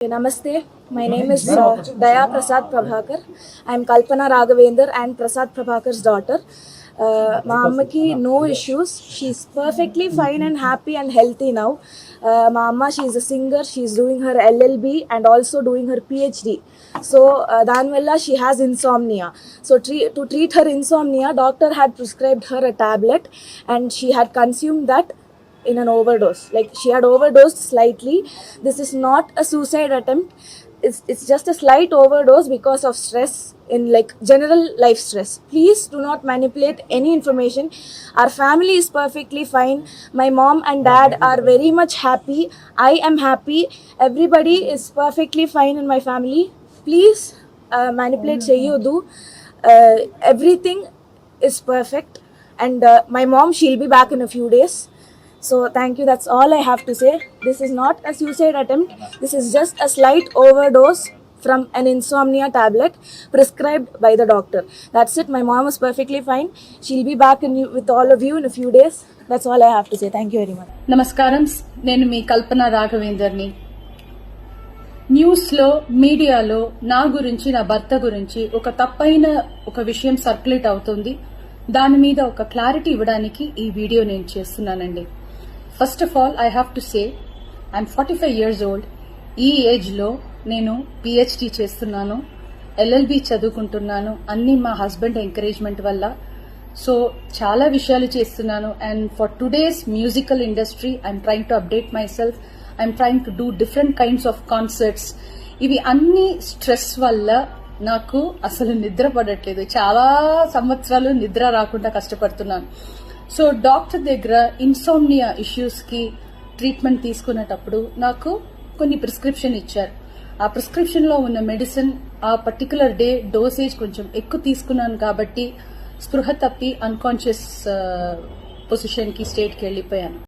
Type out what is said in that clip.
Namaste, my name is Daya Prasad Prabhakar. I am Kalpana Raghavendra and Prasad Prabhakar's daughter. మా అమ్మకి no issues. She's perfectly fine and happy and healthy now. మా అమ్మ, she's a singer. She's doing her LLB and also doing her PhD. So దానివల్ల she has insomnia. So to treat her insomnia, doctor had prescribed her a tablet and she had consumed that in an overdose. Like she had overdosed slightly. This is not a suicide attempt. It's just a slight overdose because of stress in like general life stress. Please do not manipulate any information. Our family is perfectly fine. My mom and dad are very much happy. I am happy. Everybody is perfectly fine in my family. Please manipulate cheyyudu. Everything is perfect. And my mom, she'll be back in a few days. So thank you, that's all I have to say. This is not a suicide attempt. This is just a slight overdose from an insomnia tablet prescribed by the doctor. That's it. My mom is perfectly fine. She'll be back with all of you in a few days. That's all I have to say. Thank you very much. నమస్కారం, నేను మీ కల్పన రాఘవేందర్ని. న్యూస్లో మీడియాలో నా గురించి, నా భర్త గురించి ఒక తప్పైన ఒక విషయం సర్క్యులేట్ అవుతుంది. దాని మీద ఒక క్లారిటీ ఇవ్వడానికి ఈ వీడియో నేను చేస్తున్నానండి. First of all I have to say I'm 45 years old. ఈ ఏజ్లో నేను పిహెచ్డి చేస్తున్నాను, ఎల్ఎల్బి చదువుకుంటున్నాను. అన్ని మా హస్బెండ్ ఎంకరేజ్మెంట్ వల్ల. సో చాలా విషయాలు చేస్తున్నాను. And for today's musical industry I'm trying to update my self. I'm trying to do different kinds of concerts. ఇవి అన్ని స్ట్రెస్ వల్ల నాకు అసలు నిద్ర పడట్లేదు. చాలా సంవత్సరాలు నిద్ర రాకుండా కష్టపడుతున్నాను. సో డాక్టర్ దగ్గర ఇన్సోమ్నియా ఇష్యూస్ కి ట్రీట్మెంట్ తీసుకునేటప్పుడు నాకు కొన్ని ప్రిస్క్రిప్షన్ ఇచ్చారు. ఆ ప్రిస్క్రిప్షన్ లో ఉన్న మెడిసిన్ ఆ పర్టికులర్ డే డోసేజ్ కొంచెం ఎక్కువ తీసుకున్నాను కాబట్టి స్పృహ తప్పి అన్కాన్షియస్ పొజిషన్ కి స్టేట్ కి వెళ్లిపోయాను.